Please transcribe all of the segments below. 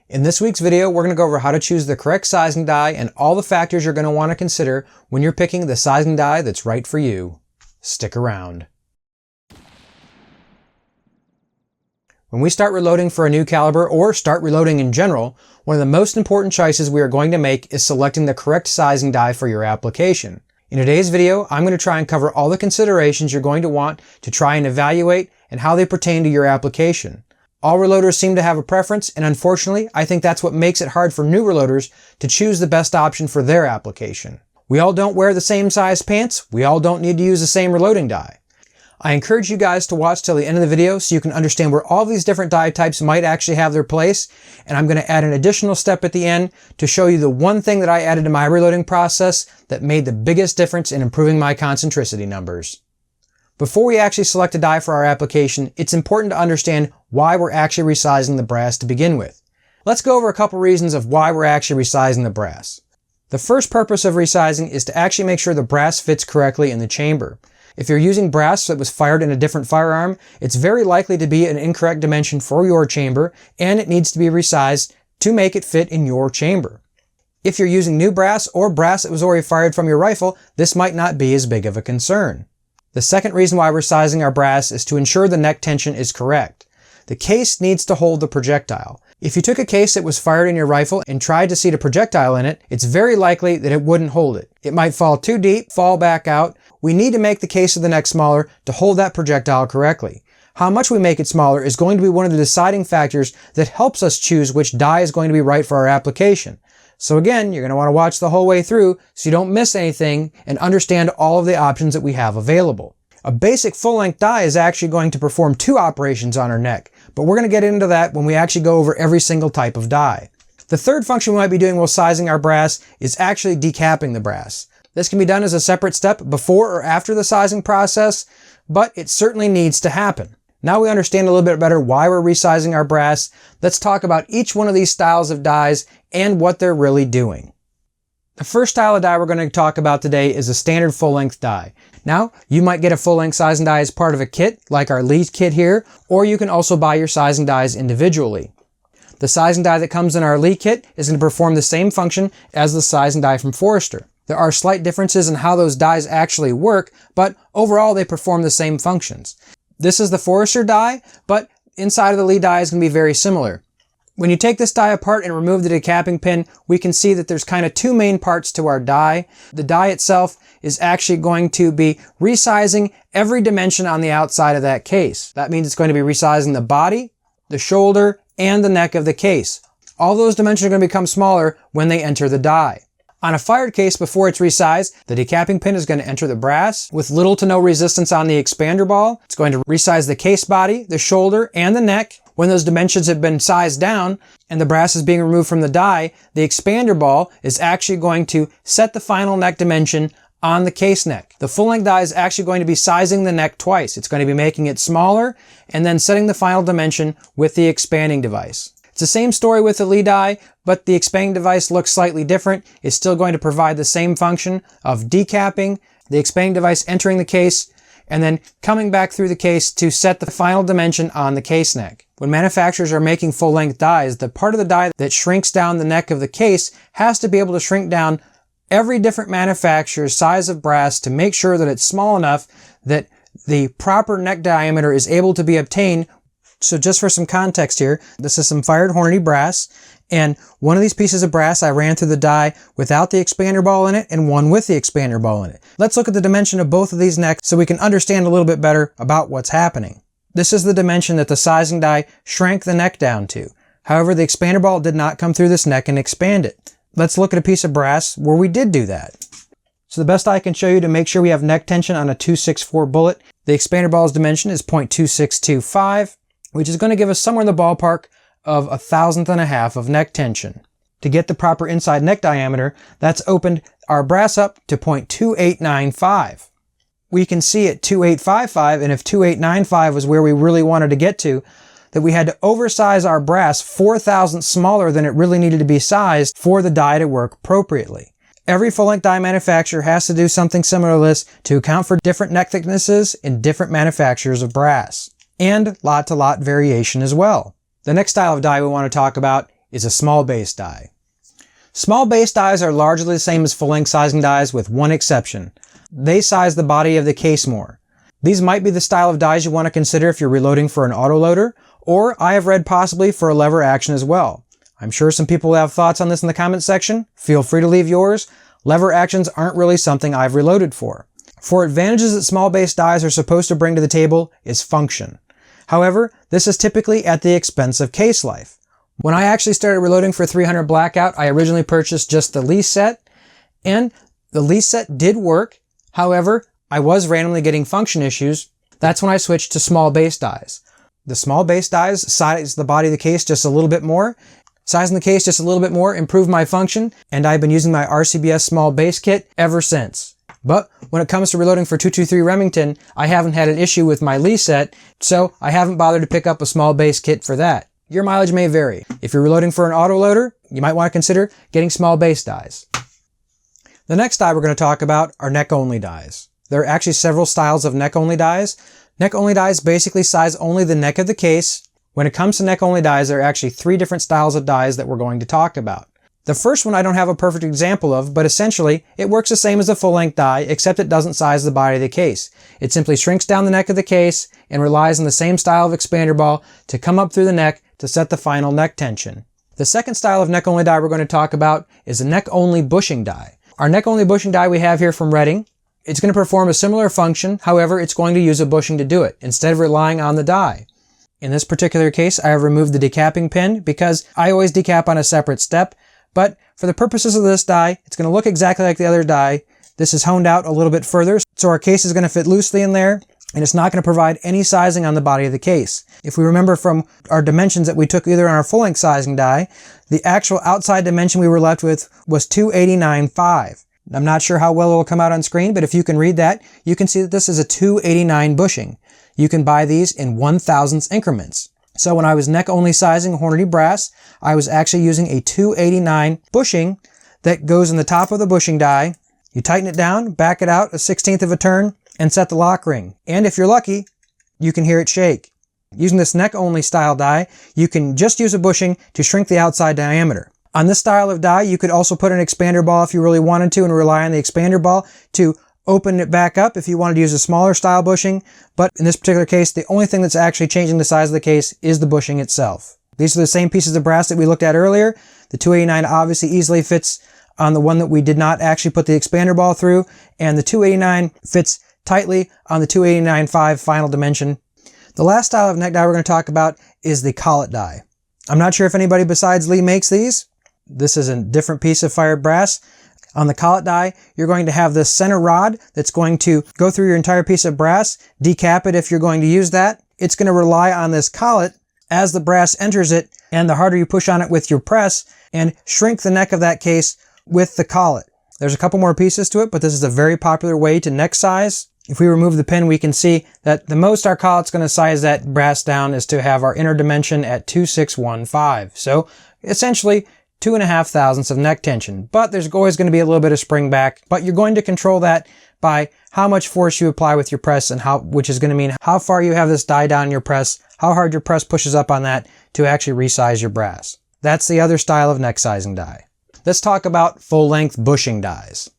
In this week's video, we're going to go over how to choose the correct sizing die and all the factors you're going to want to consider when you're picking the sizing die that's right for you. Stick around. When we start reloading for a new caliber or start reloading in general, one of the most important choices we are going to make is selecting the correct sizing die for your application. In today's video, I'm going to try and cover all the considerations you're going to want to try and evaluate and how they pertain to your application. All reloaders seem to have a preference, and unfortunately, I think that's what makes it hard for new reloaders to choose the best option for their application. We all don't wear the same size pants, we all don't need to use the same reloading die. I encourage you guys to watch till the end of the video so you can understand where all these different die types might actually have their place, and I'm going to add an additional step at the end to show you the one thing that I added to my reloading process that made the biggest difference in improving my concentricity numbers. Before we actually select a die for our application, it's important to understand why we're actually resizing the brass to begin with. Let's go over a couple reasons of why we're actually resizing the brass. The first purpose of resizing is to actually make sure the brass fits correctly in the chamber. If you're using brass that was fired in a different firearm, it's very likely to be an incorrect dimension for your chamber, and it needs to be resized to make it fit in your chamber. If you're using new brass or brass that was already fired from your rifle, this might not be as big of a concern. The second reason why we're sizing our brass is to ensure the neck tension is correct. The case needs to hold the projectile. If you took a case that was fired in your rifle and tried to seat a projectile in it, it's very likely that it wouldn't hold it. It might fall too deep, fall back out. We need to make the case of the neck smaller to hold that projectile correctly. How much we make it smaller is going to be one of the deciding factors that helps us choose which die is going to be right for our application. So again, you're going to want to watch the whole way through so you don't miss anything and understand all of the options that we have available. A basic full-length die is actually going to perform two operations on our neck, but we're going to get into that when we actually go over every single type of die. The third function we might be doing while sizing our brass is actually decapping the brass. This can be done as a separate step before or after the sizing process, but it certainly needs to happen. Now we understand a little bit better why we're resizing our brass. Let's talk about each one of these styles of dies and what they're really doing. The first style of die we're going to talk about today is a standard full-length die. Now, you might get a full-length sizing die as part of a kit, like our Lee kit here, or you can also buy your sizing dies individually. The sizing die that comes in our Lee kit is going to perform the same function as the sizing die from Forester. There are slight differences in how those dies actually work, but overall they perform the same functions. This is the Forester die, but inside of the Lee die is going to be very similar. When you take this die apart and remove the decapping pin, we can see that there's kind of two main parts to our die. The die itself is actually going to be resizing every dimension on the outside of that case. That means it's going to be resizing the body, the shoulder, and the neck of the case. All those dimensions are going to become smaller when they enter the die. On a fired case before it's resized, the decapping pin is going to enter the brass with little to no resistance on the expander ball. It's going to resize the case body, the shoulder, and the neck. When those dimensions have been sized down and the brass is being removed from the die, the expander ball is actually going to set the final neck dimension on the case neck. The full-length die is actually going to be sizing the neck twice. It's going to be making it smaller and then setting the final dimension with the expanding device. It's the same story with the Lee die, but the expanding device looks slightly different. It's still going to provide the same function of decapping, the expanding device entering the case, and then coming back through the case to set the final dimension on the case neck. When manufacturers are making full-length dies, the part of the die that shrinks down the neck of the case has to be able to shrink down every different manufacturer's size of brass to make sure that it's small enough that the proper neck diameter is able to be obtained. So just for some context here, this is some fired Hornady brass, and one of these pieces of brass I ran through the die without the expander ball in it and one with the expander ball in it. Let's look at the dimension of both of these necks so we can understand a little bit better about what's happening. This is the dimension that the sizing die shrank the neck down to. However, the expander ball did not come through this neck and expand it. Let's look at a piece of brass where we did do that. So the best I can show you to make sure we have neck tension on a .264 bullet, the expander ball's dimension is .2625, which is going to give us somewhere in the ballpark of 1/1000th of neck tension. To get the proper inside neck diameter, that's opened our brass up to .2895. We can see at 2855, and if 2895 was where we really wanted to get to, that we had to oversize our brass 4/1000 smaller than it really needed to be sized for the die to work appropriately. Every full-length die manufacturer has to do something similar to this to account for different neck thicknesses in different manufacturers of brass, and lot-to-lot variation as well. The next style of die we want to talk about is a small base die. Small base dies are largely the same as full-length sizing dies with one exception. They size the body of the case more. These might be the style of dies you want to consider if you're reloading for an autoloader, or I have read possibly for a lever action as well. I'm sure some people will have thoughts on this in the comment section. Feel free to leave yours. Lever actions aren't really something I've reloaded for. For advantages that small base dies are supposed to bring to the table is function. However, this is typically at the expense of case life. When I actually started reloading for 300 Blackout, I originally purchased just the lease set, and the lease set did work. However, I was randomly getting function issues. That's when I switched to small base dies. The small base dies size the body of the case just a little bit more. Sizing the case just a little bit more improved my function, and I've been using my RCBS small base kit ever since. But when it comes to reloading for 223 Remington, I haven't had an issue with my lease set, so I haven't bothered to pick up a small base kit for that. Your mileage may vary. If you're reloading for an autoloader, you might want to consider getting small base dies. The next die we're going to talk about are neck-only dies. There are actually several styles of neck-only dies. Neck-only dies basically size only the neck of the case. When it comes to neck-only dies, there are actually 3 different styles of dies that we're going to talk about. The first one I don't have a perfect example of, but essentially it works the same as a full-length die, except it doesn't size the body of the case. It simply shrinks down the neck of the case and relies on the same style of expander ball to come up through the neck to set the final neck tension. The second style of neck-only die we're going to talk about is a neck-only bushing die. Our neck-only bushing die we have here from Redding, it's going to perform a similar function, however it's going to use a bushing to do it, instead of relying on the die. In this particular case, I have removed the decapping pin because I always decap on a separate step, but for the purposes of this die, it's going to look exactly like the other die. This is honed out a little bit further, so our case is going to fit loosely in there, and it's not going to provide any sizing on the body of the case. If we remember from our dimensions that we took either on our full-length sizing die, the actual outside dimension we were left with was 289.5. I'm not sure how well it will come out on screen, but if you can read that, you can see that this is a 289 bushing. You can buy these in 1/1000ths increments. So when I was neck-only sizing Hornady brass, I was actually using a 289 bushing that goes in the top of the bushing die. You tighten it down, back it out a 1/16 of a turn, and set the lock ring. And if you're lucky, you can hear it shake. Using this neck-only style die, you can just use a bushing to shrink the outside diameter. On this style of die, you could also put an expander ball if you really wanted to and rely on the expander ball to open it back up if you wanted to use a smaller style bushing. But in this particular case, the only thing that's actually changing the size of the case is the bushing itself. These are the same pieces of brass that we looked at earlier. The 289 obviously easily fits on the one that we did not actually put the expander ball through, and the 289 fits tightly on the 289.5 final dimension. The last style of neck die we're going to talk about is the Collet die. I'm not sure if anybody besides Lee makes these. This is a different piece of fired brass. On the Collet die, you're going to have this center rod that's going to go through your entire piece of brass, decap it if you're going to use that. It's going to rely on this collet as the brass enters it, and the harder you push on it with your press, and shrink the neck of that case with the collet. There's a couple more pieces to it, but this is a very popular way to neck size. If we remove the pin, we can see that the most our collet's going to size that brass down is to have our inner dimension at 2615. So essentially 2.5 of neck tension, but there's always going to be a little bit of spring back, but you're going to control that by how much force you apply with your press, and which is going to mean how far you have this die down in your press, how hard your press pushes up on that to actually resize your brass. That's the other style of neck sizing die. Let's talk about full-length bushing dies.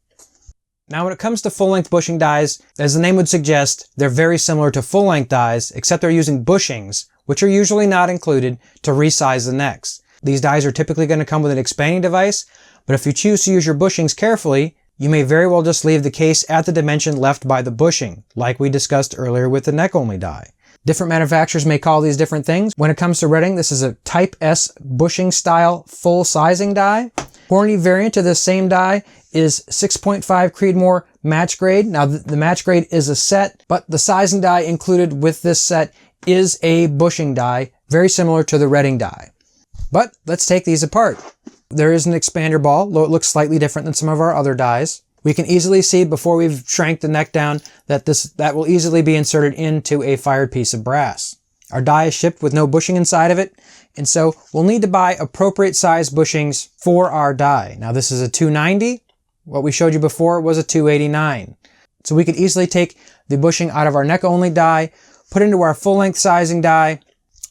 Now when it comes to full-length bushing dies, as the name would suggest, they're very similar to full-length dies, except they're using bushings, which are usually not included, to resize the necks. These dies are typically going to come with an expanding device, but if you choose to use your bushings carefully, you may very well just leave the case at the dimension left by the bushing, like we discussed earlier with the neck-only die. Different manufacturers may call these different things. When it comes to Redding, this is a Type S bushing style full sizing die. Hornady variant of this same die is 6.5 Creedmoor match grade. Now the match grade is a set, but the sizing die included with this set is a bushing die, very similar to the Redding die. But let's take these apart. There is an expander ball, though it looks slightly different than some of our other dies. We can easily see before we've shrank the neck down that that will easily be inserted into a fired piece of brass. Our die is shipped with no bushing inside of it, and so we'll need to buy appropriate size bushings for our die. Now this is a 290. What we showed you before was a 289. So we could easily take the bushing out of our neck only die, put it into our full length sizing die.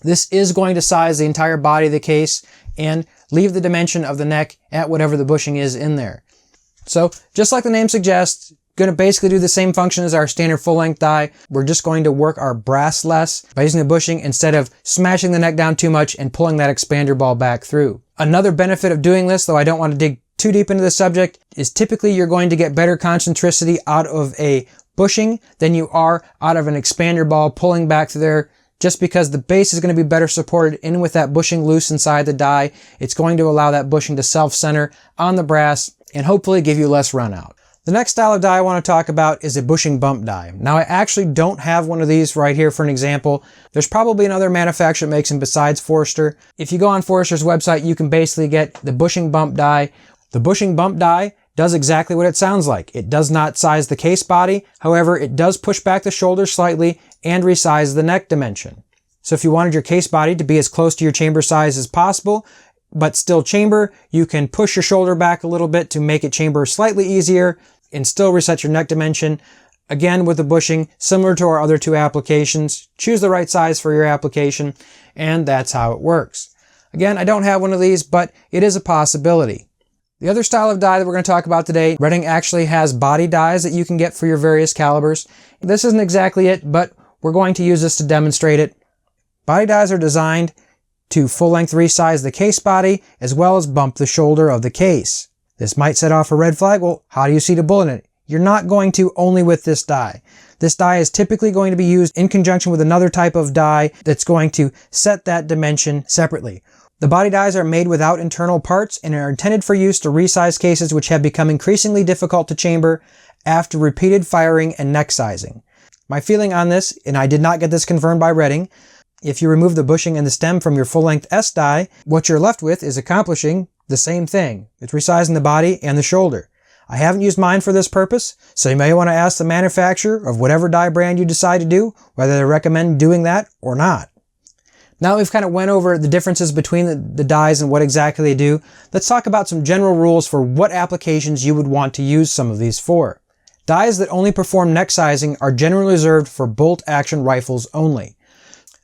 This is going to size the entire body of the case, and leave the dimension of the neck at whatever the bushing is in there. So just like the name suggests, going to basically do the same function as our standard full-length die. We're just going to work our brass less by using the bushing instead of smashing the neck down too much and pulling that expander ball back through. Another benefit of doing this, though I don't want to dig too deep into the subject, is typically you're going to get better concentricity out of a bushing than you are out of an expander ball pulling back through there, just because the base is going to be better supported in with that bushing loose inside the die. It's going to allow that bushing to self-center on the brass and hopefully give you less run out. The next style of die I want to talk about is a bushing bump die. Now I actually don't have one of these right here for an example. There's probably another manufacturer that makes them besides Forster. If you go on Forster's website, you can basically get the bushing bump die. The bushing bump die does exactly what it sounds like. It does not size the case body. However, it does push back the shoulder slightly and resize the neck dimension. So if you wanted your case body to be as close to your chamber size as possible, but still chamber, you can push your shoulder back a little bit to make it chamber slightly easier and still reset your neck dimension. Again, with the bushing, similar to our other two applications, choose the right size for your application, and that's how it works. Again, I don't have one of these, but it is a possibility. The other style of die that we're going to talk about today, Redding actually has body dies that you can get for your various calibers. This isn't exactly it, but we're going to use this to demonstrate it. Body dies are designed to full-length resize the case body as well as bump the shoulder of the case. This might set off a red flag. Well, how do you see the bullet in it? You're not going to only with this die. This die is typically going to be used in conjunction with another type of die that's going to set that dimension separately. The body dies are made without internal parts and are intended for use to resize cases which have become increasingly difficult to chamber after repeated firing and neck sizing. My feeling on this, and I did not get this confirmed by Redding, if you remove the bushing and the stem from your full-length S die, what you're left with is accomplishing the same thing. It's resizing the body and the shoulder. I haven't used mine for this purpose, so you may want to ask the manufacturer of whatever die brand you decide to do, whether they recommend doing that or not. Now we've kind of went over the differences between the dies and what exactly they do. Let's talk about some general rules for what applications you would want to use some of these for. Dies that only perform neck sizing are generally reserved for bolt-action rifles only.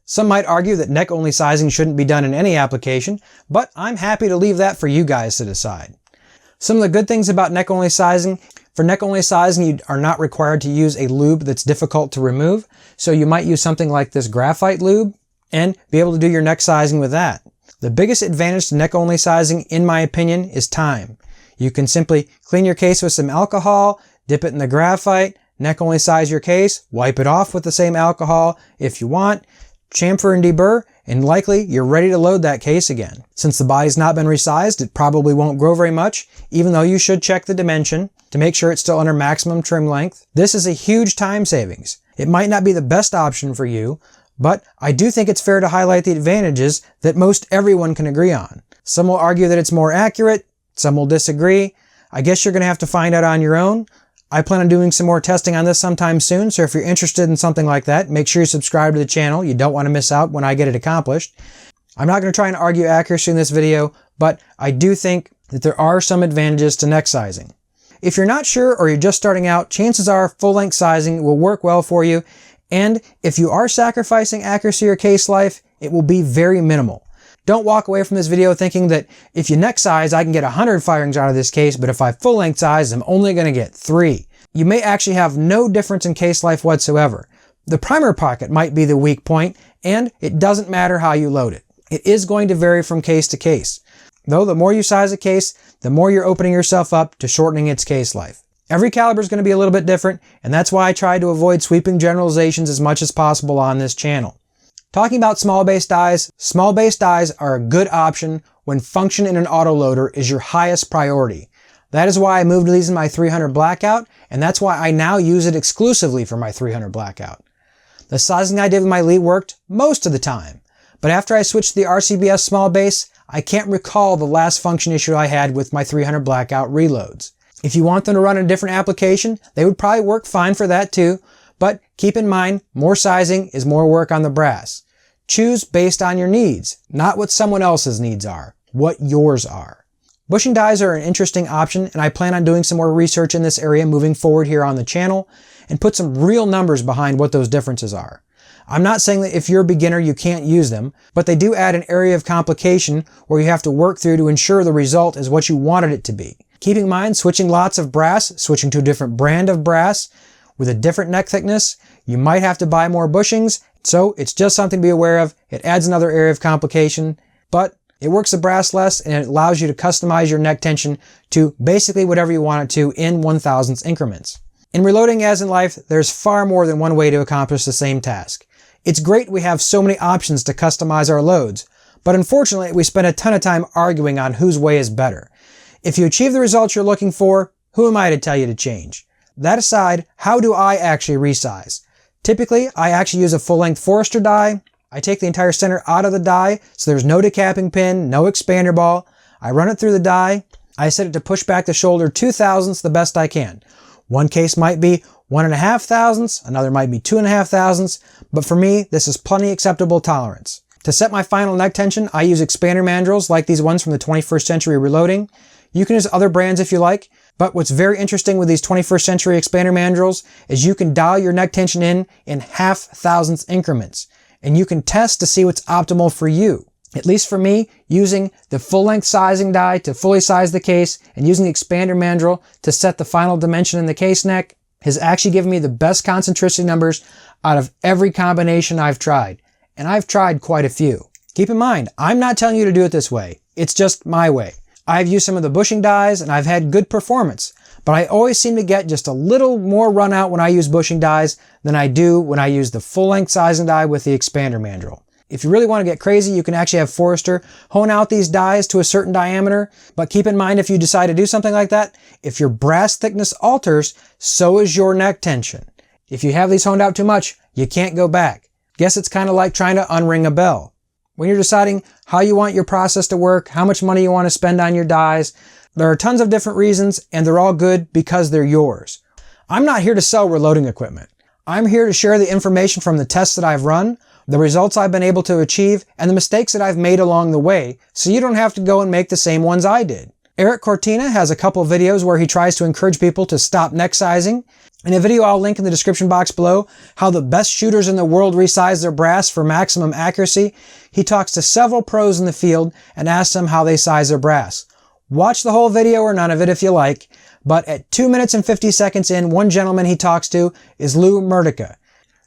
Some might argue that neck-only sizing shouldn't be done in any application, but I'm happy to leave that for you guys to decide. Some of the good things about neck-only sizing, for neck-only sizing you are not required to use a lube that's difficult to remove, so you might use something like this graphite lube and be able to do your neck sizing with that. The biggest advantage to neck-only sizing, in my opinion, is time. You can simply clean your case with some alcohol, dip it in the graphite, neck-only size your case, wipe it off with the same alcohol if you want, chamfer and deburr, and likely you're ready to load that case again. Since the body's not been resized, it probably won't grow very much, even though you should check the dimension to make sure it's still under maximum trim length. This is a huge time savings. It might not be the best option for you, but I do think it's fair to highlight the advantages that most everyone can agree on. Some will argue that it's more accurate, some will disagree. I guess you're going to have to find out on your own. I plan on doing some more testing on this sometime soon, so if you're interested in something like that, make sure you subscribe to the channel. You don't want to miss out when I get it accomplished. I'm not going to try and argue accuracy in this video, but I do think that there are some advantages to neck sizing. If you're not sure or you're just starting out, chances are full-length sizing will work well for you, and if you are sacrificing accuracy or case life, it will be very minimal. Don't walk away from this video thinking that if you neck size, I can get 100 firings out of this case, but if I full length size, I'm only going to get 3. You may actually have no difference in case life whatsoever. The primer pocket might be the weak point, and it doesn't matter how you load it. It is going to vary from case to case. Though the more you size a case, the more you're opening yourself up to shortening its case life. Every caliber is going to be a little bit different, and that's why I try to avoid sweeping generalizations as much as possible on this channel. Talking about small base dies are a good option when function in an autoloader is your highest priority. That is why I moved to these in my 300 Blackout, and that's why I now use it exclusively for my 300 Blackout. The sizing I did with my Elite worked most of the time, but after I switched to the RCBS small base, I can't recall the last function issue I had with my 300 Blackout reloads. If you want them to run in a different application, they would probably work fine for that too, but keep in mind, more sizing is more work on the brass. Choose based on your needs, not what someone else's needs are, what yours are. Bushing dies are an interesting option, and I plan on doing some more research in this area moving forward here on the channel and put some real numbers behind what those differences are. I'm not saying that if you're a beginner you can't use them, but they do add an area of complication where you have to work through to ensure the result is what you wanted it to be. Keep in mind, switching lots of brass, switching to a different brand of brass with a different neck thickness, you might have to buy more bushings, so it's just something to be aware of. It adds another area of complication, but it works the brass less and it allows you to customize your neck tension to basically whatever you want it to in 1/1000th increments. In reloading as in life, there's far more than one way to accomplish the same task. It's great we have so many options to customize our loads, but unfortunately we spend a ton of time arguing on whose way is better. If you achieve the results you're looking for, who am I to tell you to change? That aside, how do I actually resize? Typically, I actually use a full-length Forester die. I take the entire center out of the die, so there's no decapping pin, no expander ball. I run it through the die. I set it to push back the shoulder 2/1000ths the best I can. One case might be 1.5 thousandths, another might be 2.5 thousandths, but for me, this is plenty acceptable tolerance. To set my final neck tension, I use expander mandrels like these ones from the 21st Century Reloading. You can use other brands if you like, but what's very interesting with these 21st Century expander mandrels is you can dial your neck tension in 0.5 increments, and you can test to see what's optimal for you. At least for me, using the full-length sizing die to fully size the case and using the expander mandrel to set the final dimension in the case neck has actually given me the best concentricity numbers out of every combination I've tried. And I've tried quite a few. Keep in mind, I'm not telling you to do it this way. It's just my way. I've used some of the bushing dies and I've had good performance, but I always seem to get just a little more run out when I use bushing dies than I do when I use the full-length sizing die with the expander mandrel. If you really want to get crazy, you can actually have Forester hone out these dies to a certain diameter, but keep in mind if you decide to do something like that, if your brass thickness alters, so is your neck tension. If you have these honed out too much, you can't go back. Guess it's kind of like trying to unring a bell. When you're deciding how you want your process to work, how much money you want to spend on your dies, there are tons of different reasons and they're all good because they're yours. I'm not here to sell reloading equipment. I'm here to share the information from the tests that I've run, the results I've been able to achieve, and the mistakes that I've made along the way, so you don't have to go and make the same ones I did. Eric Cortina has a couple videos where he tries to encourage people to stop neck sizing. In a video I'll link in the description box below, how the best shooters in the world resize their brass for maximum accuracy, he talks to several pros in the field and asks them how they size their brass. Watch the whole video or none of it if you like, but at 2 minutes and 50 seconds in, one gentleman he talks to is Lou Murdica.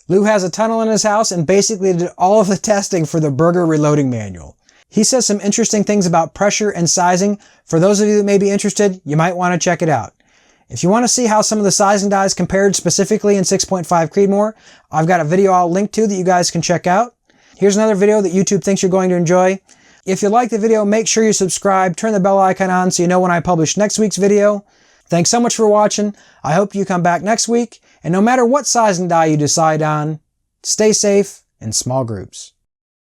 Lou has a tunnel in his house and basically did all of the testing for the Berger reloading manual. He says some interesting things about pressure and sizing. For those of you that may be interested, you might want to check it out. If you want to see how some of the sizing dies compared specifically in 6.5 Creedmoor, I've got a video I'll link to that you guys can check out. Here's another video that YouTube thinks you're going to enjoy. If you like the video, make sure you subscribe, turn the bell icon on so you know when I publish next week's video. Thanks so much for watching. I hope you come back next week. And no matter what sizing die you decide on, stay safe in small groups.